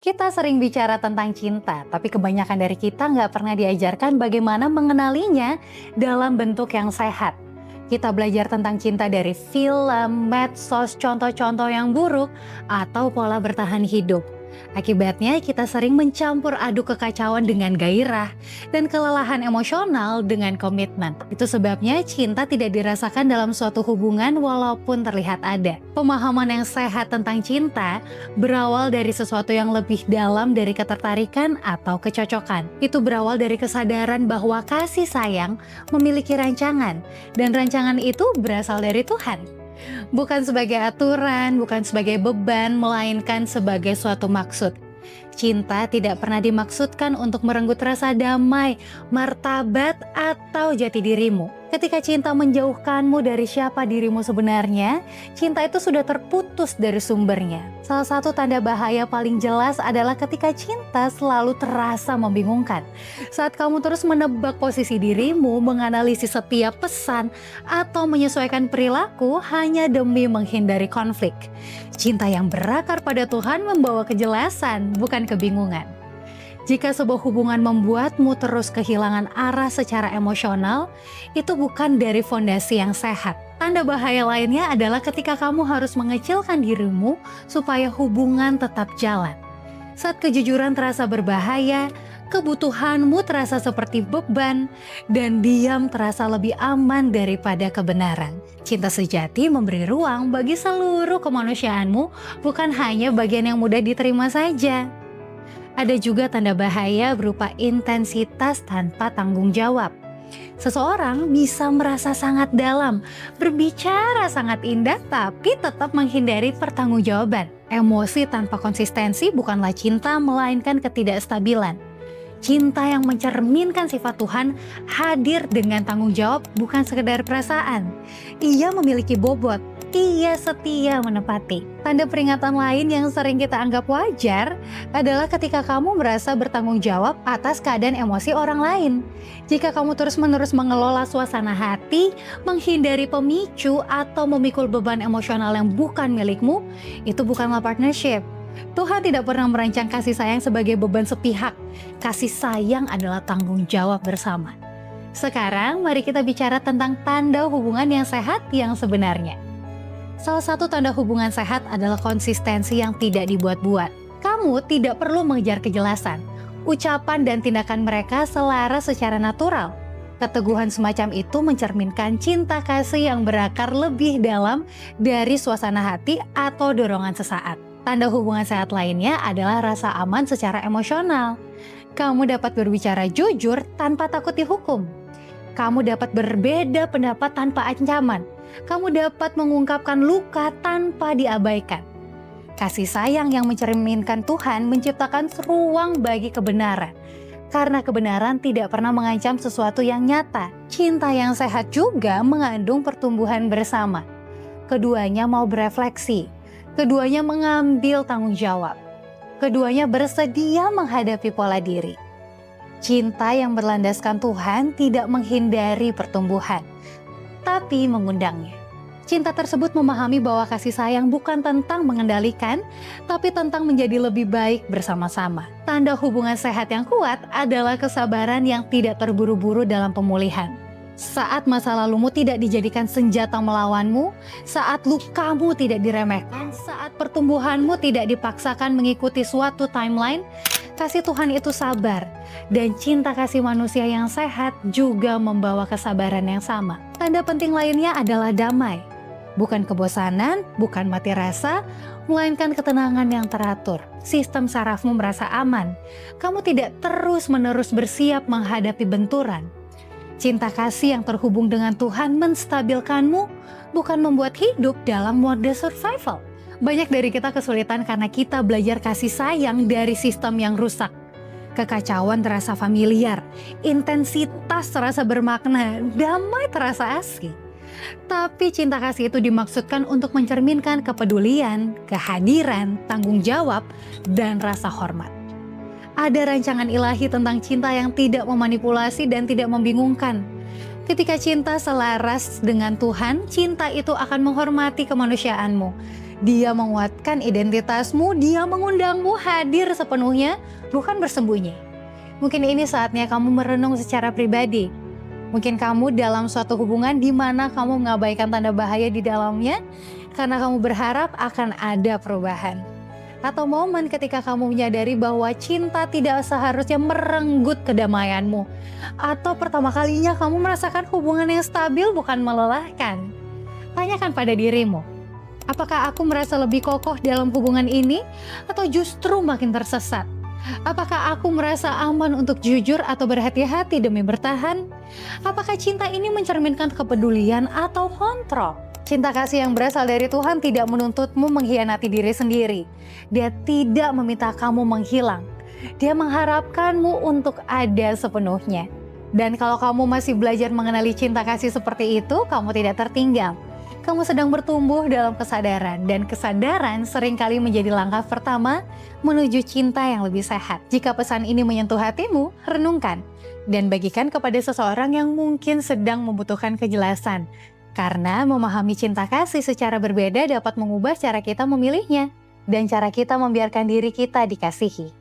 Kita sering bicara tentang cinta, tapi kebanyakan dari kita nggak pernah diajarkan bagaimana mengenalinya dalam bentuk yang sehat. Kita belajar tentang cinta dari film, medsos, contoh-contoh yang buruk, atau pola bertahan hidup. Akibatnya kita sering mencampur aduk kekacauan dengan gairah dan kelelahan emosional dengan komitmen. Itu sebabnya cinta tidak dirasakan dalam suatu hubungan walaupun terlihat ada. Pemahaman yang sehat tentang cinta berawal dari sesuatu yang lebih dalam dari ketertarikan atau kecocokan. Itu berawal dari kesadaran bahwa kasih sayang memiliki rancangan, dan rancangan itu berasal dari Tuhan. Bukan sebagai aturan, bukan sebagai beban, melainkan sebagai suatu maksud. Cinta tidak pernah dimaksudkan untuk merenggut rasa damai, martabat, atau jati dirimu. Ketika cinta menjauhkanmu dari siapa dirimu sebenarnya, cinta itu sudah terputus dari sumbernya. Salah satu tanda bahaya paling jelas adalah ketika cinta selalu terasa membingungkan. Saat kamu terus menebak posisi dirimu, menganalisis setiap pesan, atau menyesuaikan perilaku hanya demi menghindari konflik. Cinta yang berakar pada Tuhan membawa kejelasan, bukan kebingungan. Jika sebuah hubungan membuatmu terus kehilangan arah secara emosional, itu bukan dari fondasi yang sehat. Tanda bahaya lainnya adalah ketika kamu harus mengecilkan dirimu supaya hubungan tetap jalan. Saat kejujuran terasa berbahaya, kebutuhanmu terasa seperti beban, dan diam terasa lebih aman daripada kebenaran. Cinta sejati memberi ruang bagi seluruh kemanusiaanmu, bukan hanya bagian yang mudah diterima saja. Ada juga tanda bahaya berupa intensitas tanpa tanggung jawab. Seseorang bisa merasa sangat dalam, berbicara sangat indah, tapi tetap menghindari pertanggungjawaban. Emosi tanpa konsistensi bukanlah cinta, melainkan ketidakstabilan. Cinta yang mencerminkan sifat Tuhan hadir dengan tanggung jawab, bukan sekedar perasaan. Ia memiliki bobot, ia setia menepati. Tanda peringatan lain yang sering kita anggap wajar adalah ketika kamu merasa bertanggung jawab atas keadaan emosi orang lain. Jika kamu terus-menerus mengelola suasana hati, menghindari pemicu, atau memikul beban emosional yang bukan milikmu, itu bukanlah partnership. Tuhan tidak pernah merancang kasih sayang sebagai beban sepihak. Kasih sayang adalah tanggung jawab bersama. Sekarang mari kita bicara tentang tanda hubungan yang sehat yang sebenarnya. Salah satu tanda hubungan sehat adalah konsistensi yang tidak dibuat-buat. Kamu tidak perlu mengejar kejelasan. Ucapan dan tindakan mereka selaras secara natural. Keteguhan semacam itu mencerminkan cinta kasih yang berakar lebih dalam dari suasana hati atau dorongan sesaat. Tanda hubungan sehat lainnya adalah rasa aman secara emosional. Kamu dapat berbicara jujur tanpa takut dihukum. Kamu dapat berbeda pendapat tanpa ancaman. Kamu dapat mengungkapkan luka tanpa diabaikan. Kasih sayang yang mencerminkan Tuhan menciptakan ruang bagi kebenaran. Karena kebenaran tidak pernah mengancam sesuatu yang nyata. Cinta yang sehat juga mengandung pertumbuhan bersama. Keduanya mau berefleksi. Keduanya mengambil tanggung jawab. Keduanya bersedia menghadapi pola diri. Cinta yang berlandaskan Tuhan tidak menghindari pertumbuhan, tapi mengundangnya. Cinta tersebut memahami bahwa kasih sayang bukan tentang mengendalikan, tapi tentang menjadi lebih baik bersama-sama. Tanda hubungan sehat yang kuat adalah kesabaran yang tidak terburu-buru dalam pemulihan. Saat masa lalumu tidak dijadikan senjata melawanmu, saat lukamu tidak diremehkan, saat pertumbuhanmu tidak dipaksakan mengikuti suatu timeline, kasih Tuhan itu sabar, dan cinta kasih manusia yang sehat juga membawa kesabaran yang sama. Tanda penting lainnya adalah damai. Bukan kebosanan, bukan mati rasa, melainkan ketenangan yang teratur. Sistem sarafmu merasa aman. Kamu tidak terus-menerus bersiap menghadapi benturan. Cinta kasih yang terhubung dengan Tuhan menstabilkanmu, bukan membuat hidup dalam mode survival. Banyak dari kita kesulitan karena kita belajar kasih sayang dari sistem yang rusak. Kekacauan terasa familiar, intensitas terasa bermakna, damai terasa asing. Tapi cinta kasih itu dimaksudkan untuk mencerminkan kepedulian, kehadiran, tanggung jawab, dan rasa hormat. Ada rancangan ilahi tentang cinta yang tidak memanipulasi dan tidak membingungkan. Ketika cinta selaras dengan Tuhan, cinta itu akan menghormati kemanusiaanmu. Dia menguatkan identitasmu, dia mengundangmu hadir sepenuhnya, bukan bersembunyi. Mungkin ini saatnya kamu merenung secara pribadi. Mungkin kamu dalam suatu hubungan di mana kamu mengabaikan tanda bahaya di dalamnya karena kamu berharap akan ada perubahan. Atau momen ketika kamu menyadari bahwa cinta tidak seharusnya merenggut kedamaianmu. Atau pertama kalinya kamu merasakan hubungan yang stabil bukan melelahkan. Tanyakan pada dirimu, apakah aku merasa lebih kokoh dalam hubungan ini atau justru makin tersesat? Apakah aku merasa aman untuk jujur atau berhati-hati demi bertahan? Apakah cinta ini mencerminkan kepedulian atau kontrol? Cinta kasih yang berasal dari Tuhan tidak menuntutmu mengkhianati diri sendiri. Dia tidak meminta kamu menghilang. Dia mengharapkanmu untuk ada sepenuhnya. Dan kalau kamu masih belajar mengenali cinta kasih seperti itu, kamu tidak tertinggal. Kamu sedang bertumbuh dalam kesadaran, dan kesadaran seringkali menjadi langkah pertama menuju cinta yang lebih sehat. Jika pesan ini menyentuh hatimu, renungkan dan bagikan kepada seseorang yang mungkin sedang membutuhkan kejelasan. Karena memahami cinta kasih secara berbeda dapat mengubah cara kita memilihnya dan cara kita membiarkan diri kita dikasihi.